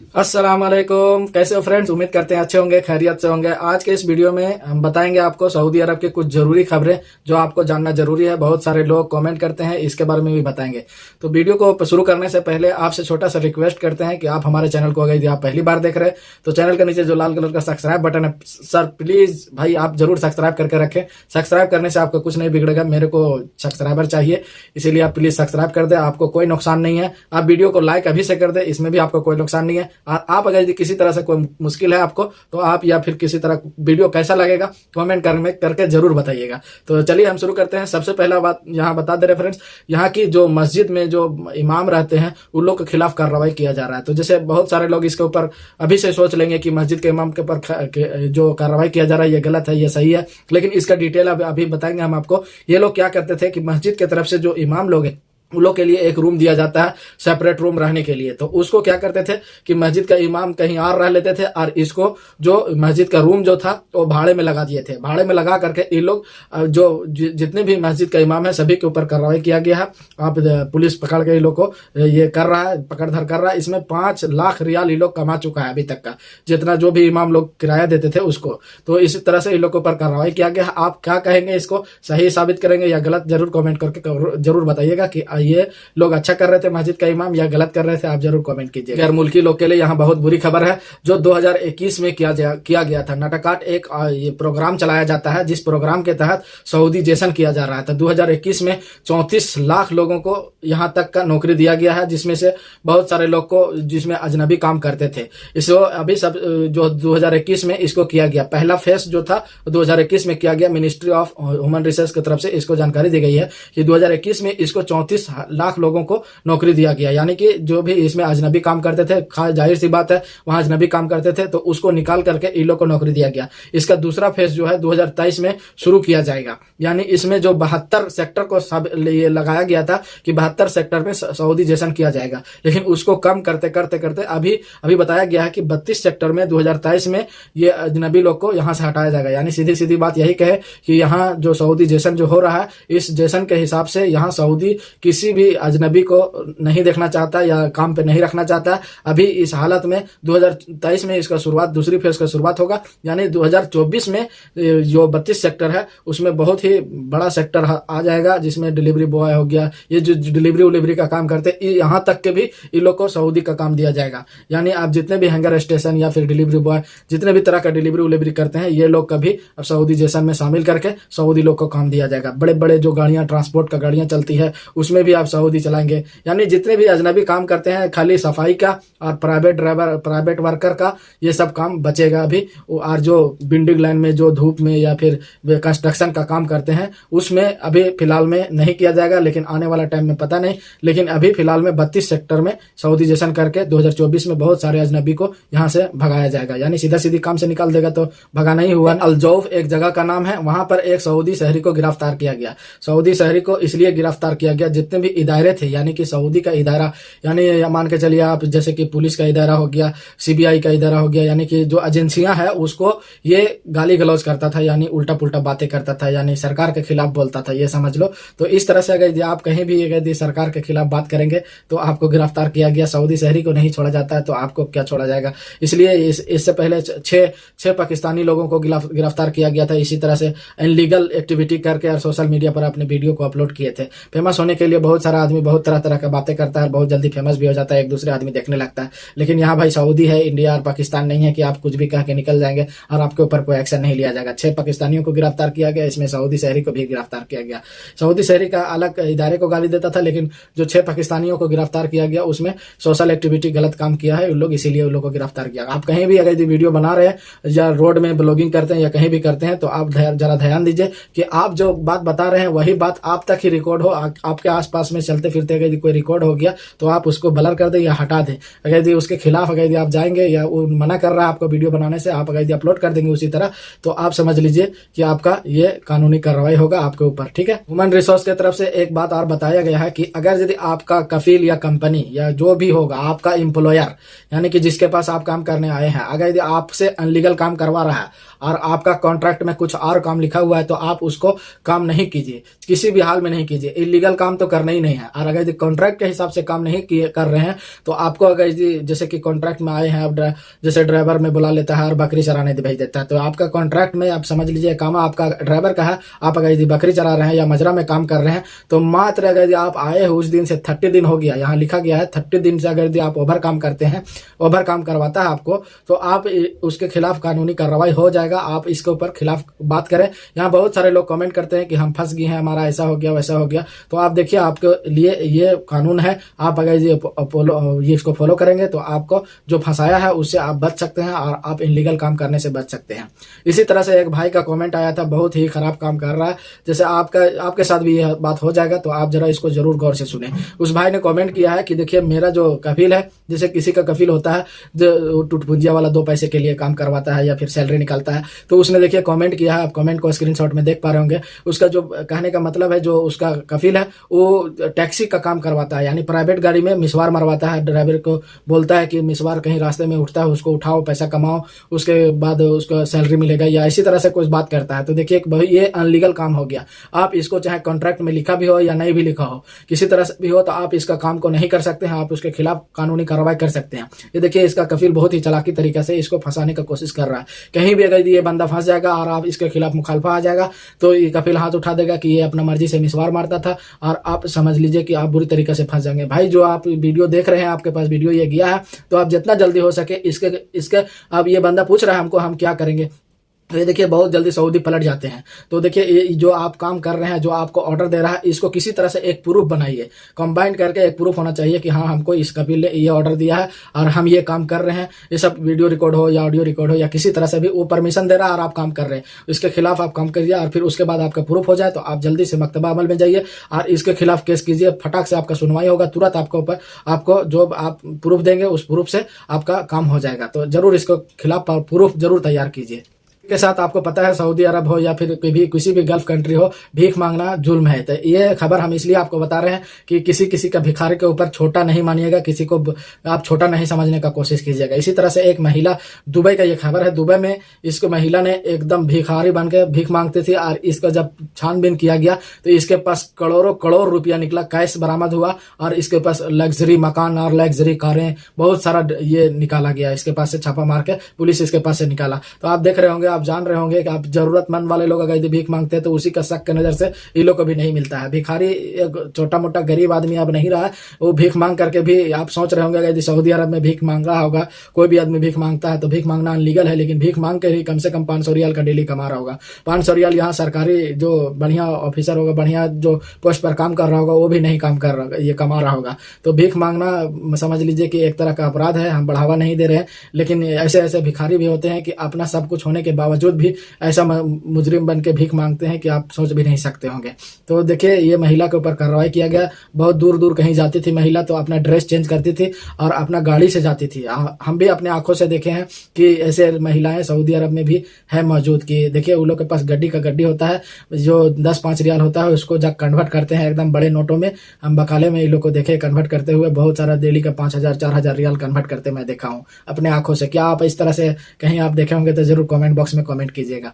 अस्सलाम वालेकुम। कैसे हो फ्रेंड्स? उम्मीद करते हैं अच्छे होंगे, खैरियत से होंगे। आज के इस वीडियो में हम बताएंगे आपको सऊदी अरब के कुछ जरूरी खबरें जो आपको जानना जरूरी है। बहुत सारे लोग कमेंट करते हैं, इसके बारे में भी बताएंगे। तो वीडियो को शुरू करने से पहले आपसे छोटा सा रिक्वेस्ट करते हैं कि आप हमारे चैनल को अगर यदि आप पहली बार देख रहे हैं तो चैनल के नीचे जो लाल कलर का सब्सक्राइब बटन है, सर प्लीज भाई आप जरूर सब्सक्राइब करके रखें। सब्सक्राइब करने से आपको कुछ नहीं बिगड़ेगा, मेरे को सब्सक्राइबर चाहिए, इसीलिए आप प्लीज सब्सक्राइब कर दे। आपको कोई नुकसान नहीं है। आप वीडियो को लाइक अभी से कर दे, इसमें भी आपको कोई नुकसान नहीं है। आप अगर किसी तरह से कोई मुश्किल है आपको तो आप या फिर किसी तरह वीडियो कैसा लगेगा कमेंट करके जरूर बताइएगा। तो चलिए हम शुरू करते हैं। सबसे पहला बात यहाँ बता दे रहे फ्रेंड्स, यहाँ की जो मस्जिद में जो इमाम रहते हैं उन लोग के खिलाफ कार्रवाई किया जा रहा है। तो जैसे बहुत सारे लोग इसके ऊपर अभी से सोच लेंगे कि मस्जिद के इमाम के ऊपर जो कार्रवाई किया जा रहा है ये गलत है, ये सही है, लेकिन इसका डिटेल अभी बताएंगे हम आपको। ये लोग क्या करते थे कि मस्जिद की तरफ से जो इमाम लोग हैं उन लोग के लिए एक रूम दिया जाता है, सेपरेट रूम रहने के लिए। तो उसको क्या करते थे कि मस्जिद का इमाम कहीं और रह लेते थे और इसको जो मस्जिद का रूम जो था वो भाड़े में लगा दिए थे। भाड़े में लगा करके इन लोग जो जितने भी मस्जिद का इमाम है सभी के ऊपर कार्रवाई किया गया है। आप पुलिस पकड़ के इन लोग को ये कर रहा है, पकड़ धर कर रहा है। इसमें 5 लाख रियाल इन लोग कमा चुका है अभी तक का, जितना जो भी इमाम लोग किराया देते थे उसको। तो इसी तरह से इन लोग के ऊपर कार्रवाई किया गया। आप क्या कहेंगे, इसको सही साबित करेंगे या गलत, जरूर कमेंट करके जरूर बताइएगा कि ये लोग अच्छा कर रहे थे मस्जिद का इमाम या गलत कर रहे थे। आप जरूर कमेंट कीजिए। गैर मुल्की लोग के लिए यहाँ बहुत बुरी खबर है जो 2021 में किया गया था। नाटकाट एक ये प्रोग्राम चलाया जाता है जिस प्रोग्राम के तहत सऊदी जेशन किया जा रहा था। 2021 में 34 लाख लोगों को यहाँ तक का नौकरी दिया गया है, जिसमें से बहुत सारे लोग को जिसमें अजनबी काम करते थे। इसको अभी सब जो 2021 में इसको किया गया, पहला फेस जो था 2021 में किया गया। मिनिस्ट्री ऑफ ह्यूमन रिसोर्स की तरफ से इसको जानकारी दी गई है कि 2021 में इसको 34 लाख लोगों को नौकरी दिया गया। यानी कि जो भी इसमें अजनबी काम करते थे, जाहिर सी बात है वहां अजनबी काम करते थे, तो उसको निकाल करके इन लोग को नौकरी दिया गया। इसका दूसरा फेज जो है 2023 में शुरू किया जाएगा। यानी इसमें जो 72 सेक्टर को ये लगाया गया था कि 72 सेक्टर में सऊदी जेशन किया जाएगा, लेकिन उसको कम करते करते करते अभी बताया गया है कि 32 सेक्टर में 2023 में ये अजनबी लोग को यहाँ से हटाया जाएगा। यानी सीधी सीधी बात यही कहे कि यहाँ जो सऊदी जेशन जो हो रहा है, इस जेशन के हिसाब से यहाँ सऊदी किसी भी अजनबी को नहीं देखना चाहता या काम पे नहीं रखना चाहता। अभी इस हालत में 2023 में इसका शुरुआत, दूसरी फेज का शुरुआत होगा। यानी 2024 में जो 32 सेक्टर है उसमें बहुत ही बड़ा सेक्टर आ जाएगा, जिसमें डिलीवरी बॉय हो गया, ये जो डिलीवरी का काम करते यहाँ तक के भी इन लोग को सऊदी का काम दिया जाएगा। यानी आप जितने भी हैंगर स्टेशन या फिर डिलीवरी बॉय जितने भी तरह का डिलीवरी करते हैं ये लोग कभी अब सऊदी जेशन में शामिल करके सऊदी लोग को काम दिया जाएगा। बड़े बड़े जो गाड़ियां, ट्रांसपोर्ट का गाड़ियां चलती है उसमें भी आप सऊदी चलाएंगे। यानी जितने भी अजनबी काम करते हैं खाली सफाई का और प्राइवेट वर्कर का ये सब काम बचेगा अभी। और जो बिल्डिंग लाइन में जो धूप में या फिर कंस्ट्रक्शन का काम करते हैं उसमें अभी फिलहाल में नहीं किया जाएगा, लेकिन आने वाला टाइम में पता नहीं। लेकिन अभी फिलहाल में 32 सेक्टर में सऊदी जेशन करके 2024 में बहुत सारे अजनबी को यहाँ से भगाया जाएगा। यानी सीधा सीधी काम से निकाल देगा तो भगाना ही हुआ। अलजौफ एक जगह का नाम है, वहां पर एक सऊदी शहरी को गिरफ्तार किया गया। सऊदी शहरी को इसलिए गिरफ्तार किया गया, जितने भी इदारे थे, यानी कि सऊदी का इदारा, यानी मान के चलिए आप जैसे कि पुलिस का इदारा हो गया, सीबीआई का इदारा हो गया, यानी कि जो एजेंसियां हैं उसको ये गाली गलौज करता था, यानी उल्टा पुल्टा बातें करता था, यानी सरकार के खिलाफ बोलता था, ये समझ लो। तो इस तरह से अगर आप कहीं भी अगर सरकार के खिलाफ बात करेंगे तो आपको गिरफ्तार किया गया। सऊदी शहरी को नहीं छोड़ा जाता है तो आपको क्या छोड़ा जाएगा। इसलिए इससे पहले 6 पाकिस्तानी लोगों को गिरफ्तार किया गया था इसी तरह से इनलीगल एक्टिविटी करके और सोशल मीडिया पर अपने वीडियो को अपलोड किए थे। फेमस होने के लिए बहुत सारा आदमी बहुत तरह का बातें करता है, बहुत जल्दी फेमस भी हो जाता है, एक दूसरे आदमी देखने लगता है। लेकिन यहाँ भाई सऊदी है, इंडिया और पाकिस्तान नहीं है कि आप कुछ भी कह के निकल जाएंगे और आपके ऊपर कोई एक्शन नहीं लिया जाएगा। 6 पाकिस्तानियों को गिरफ्तार किया गया, इसमें सऊदी शहरी को भी गिरफ्तार किया गया। सऊदी शहरी का अलग इदारे को गाली देता था, लेकिन जो 6 पाकिस्तानियों को गिरफ्तार किया गया उसमें सोशल एक्टिविटी गलत काम किया है उन लोग, इसीलिए उन लोग को गिरफ्तार किया। आप कहीं भी अगर वीडियो बना रहे हैं या रोड में ब्लॉगिंग करते हैं या कहीं भी करते हैं तो आप जरा ध्यान दीजिए कि आप जो बात बता रहे हैं वही बात आप तक ही रिकॉर्ड हो। आपके आसपास में चलते फिरते अगर कोई रिकॉर्ड हो गया तो आप उसको ब्लर कर दें या हटा दें। अगर उसके खिलाफ अगर आप जाएंगे या वो मना कर रहा है आपको वीडियो बनाने से, आप अगर अपलोड कर देंगे उसी तरह, तो आप समझ लीजिए कि आपका ये कानूनी कार्रवाई होगा आपके ऊपर, ठीक है। ह्यूमन रिसोर्स की तरफ से एक बात और बताया गया है कि अगर यदि आपका कफील या कंपनी या जो भी होगा, आपका एम्प्लॉयर यानी कि जिसके पास आप काम करने आए हैं, अगर यदि आपसे अनलीगल काम करवा रहा है और आपका कॉन्ट्रैक्ट में कुछ और काम लिखा हुआ है, तो आप उसको काम नहीं कीजिए, किसी भी हाल में नहीं कीजिए। इलीगल काम तो करना ही नहीं है। और अगर कॉन्ट्रैक्ट के हिसाब से काम नहीं कर रहे हैं, तो आपको अगर जैसे कि कॉन्ट्रैक्ट में आए हैं, अब जैसे ड्राइवर में बुला लेता है और बकरी चराने भेज देता है, तो आपका कॉन्ट्रैक्ट में आप समझ लीजिए काम आपका ड्राइवर का है, आप अगर यदि बकरी चरा रहे हैं या मजरा में काम कर रहे हैं, तो मात्र अगर यदि आप आए हो उस दिन से 30 दिन हो गया, यहाँ लिखा गया है 30 दिन से अगर यदि आप ओवर काम करते हैं, ओवर काम करवाता है आपको, तो आप उसके खिलाफ कानूनी कार्रवाई हो जाएगा। आप इसके ऊपर खिलाफ बात करें। यहाँ बहुत सारे लोग कमेंट करते हैं कि हम फंस गए हैं, हमारा ऐसा हो गया वैसा हो गया। तो आप देखिए, आपके लिए ये कानून है, आप अगर ये इसको फॉलो करेंगे तो आपको जो फंसाया है उससे आप बच सकते हैं और आप इनलीगल काम करने से बच सकते हैं। इसी तरह से एक भाई का कमेंट आया था, बहुत ही खराब काम कर रहा है, जैसे आपके साथ भी यह बात हो जाएगा, तो आप जरा इसको जरूर गौर से सुने। उस भाई ने कमेंट किया है कि देखिए, मेरा जो कफील है, जैसे किसी का कफील होता है जो टुटपुंजिया वाला 2 पैसे के लिए काम करवाता है या फिर सैलरी निकालता है, तो उसने देखिए कमेंट किया है, आप कमेंट को स्क्रीनशॉट में देख पा रहे होंगे। उसका जो कहने का मतलब है, जो उसका कफील है वो टैक्सी का काम करवाता है, यानी प्राइवेट गाड़ी में मिसवार मरवाता है। ड्राइवर को बोलता है कि मिसवार कहीं रास्ते में उठता है, उसको उठाओ, पैसा कमाओ, उसके बाद उसको सैलरी मिलेगा, या इसी तरह से कुछ बात करता है। तो देखिए, ये अनलीगल काम हो गया। आप इसको चाहे कॉन्ट्रैक्ट में लिखा भी हो या नहीं भी लिखा हो, किसी तरह से भी हो, तो आप इसका काम को नहीं कर सकते हैं, आप उसके खिलाफ कानूनी कार्रवाई कर सकते हैं। ये देखिए, इसका कफील बहुत ही चालाकी तरीके से इसको फंसाने का कोशिश कर रहा है। कहीं भी अगर ये बंदा फंस जाएगा और आप इसके खिलाफ मुखालफा आ जाएगा, तो ये कफील हाथ उठा देगा कि ये अपना मर्जी से मिसवार मारता था, और आप समझ लीजिए कि आप बुरी तरीके से फंस जाएंगे। भाई, जो आप वीडियो देख रहे हैं, आपके पास वीडियो ये गया है, तो आप जितना जल्दी हो सके इसके अब ये बंदा पूछ रहा है हमको, हम क्या करेंगे। तो ये देखिए, बहुत जल्दी सऊदी पलट जाते हैं। तो देखिए, ये जो आप काम कर रहे हैं, जो आपको ऑर्डर दे रहा है, इसको किसी तरह से एक प्रूफ बनाइए, कंबाइन करके एक प्रूफ होना चाहिए कि हाँ, हमको इस कपिल ने ये ऑर्डर दिया है और हम ये काम कर रहे हैं। ये सब वीडियो रिकॉर्ड हो या ऑडियो रिकॉर्ड हो या किसी तरह से भी वो परमिशन दे रहा है और आप काम कर रहे हैं, इसके खिलाफ आप काम करिए। और फिर उसके बाद आपका प्रूफ हो जाए तो आप जल्दी से मकतबा अमल में जाइए और इसके खिलाफ केस कीजिए। फटाक से आपका सुनवाई होगा, तुरंत आपको जो आप प्रूफ देंगे उस प्रूफ से आपका काम हो जाएगा। तो जरूर इसको खिलाफ प्रूफ जरूर तैयार कीजिए। के साथ आपको पता है, सऊदी अरब हो या फिर किसी भी गल्फ कंट्री हो, भीख मांगना जुल्म है। तो ये खबर हम इसलिए आपको बता रहे हैं कि किसी का भिखारी के ऊपर छोटा नहीं मानिएगा, किसी को आप छोटा नहीं समझने का कोशिश कीजिएगा। इसी तरह से एक महिला, दुबई का ये खबर है, दुबई में इसको महिला ने एकदम भिखारी बन के भीख मांगती थी और इसका जब छानबीन किया गया तो इसके पास करोड़ों रुपया निकला, कैश बरामद हुआ और इसके पास लग्जरी मकान और लग्जरी कारें, बहुत सारा ये निकाला गया। इसके पास से छापा मार के पुलिस इसके पास से निकाला। तो आप देख रहे होंगे, आप जान रहे होंगे कि आप जरूरतमंद वाले लोग अगर भीख मांगते हैं तो उसी का शक की नजर से इन लोग को भी नहीं मिलता है। भिखारी एक छोटा मोटा गरीब आदमी अब नहीं रहा है, वो भीख मांग करके भी, आप सोच रहे होंगे अगर सऊदी अरब में भीख मांग रहा होगा, कोई भी आदमी भीख मांगता है तो भीख मांगना अनलीगल है, लेकिन भीख मांग के ही कम से कम 500 रियाल का डेली कमा रहा होगा। 500 रियाल यहाँ सरकारी जो बढ़िया ऑफिसर होगा, बढ़िया जो पोस्ट पर काम कर रहा होगा, वो भी नहीं काम कर रहा, ये कमा रहा होगा। तो भीख मांगना समझ लीजिए कि एक तरह का अपराध है, हम बढ़ावा नहीं दे रहे हैं, लेकिन ऐसे भिखारी भी होते हैं कि अपना सब कुछ होने के बावजूद भी ऐसा मुजरिम बन के भीख मांगते हैं कि आप सोच भी नहीं सकते होंगे। तो देखिए, ये महिला के ऊपर कार्रवाई किया गया। बहुत दूर दूर कहीं जाती थी महिला तो अपना ड्रेस चेंज करती थी और अपना गाड़ी से जाती थी। हम भी अपने आंखों से देखे हैं कि ऐसे महिलाएं सऊदी अरब में भी है मौजूद। की देखिए, उन लोग के पास गड्डी होता है, जो 10-5 रियाल होता है, उसको जब कन्वर्ट करते हैं एकदम बड़े नोटों में। हम बकाले में इन लोग को देखे कन्वर्ट करते हुए, बहुत सारा डेली का 5,000-4,000 रियाल कन्वर्ट करते मैं देखा हूँ अपने आंखों से। क्या आप इस तरह से कहीं आप देखे होंगे तो जरूर कमेंट बॉक्स में कमेंट कीजिएगा।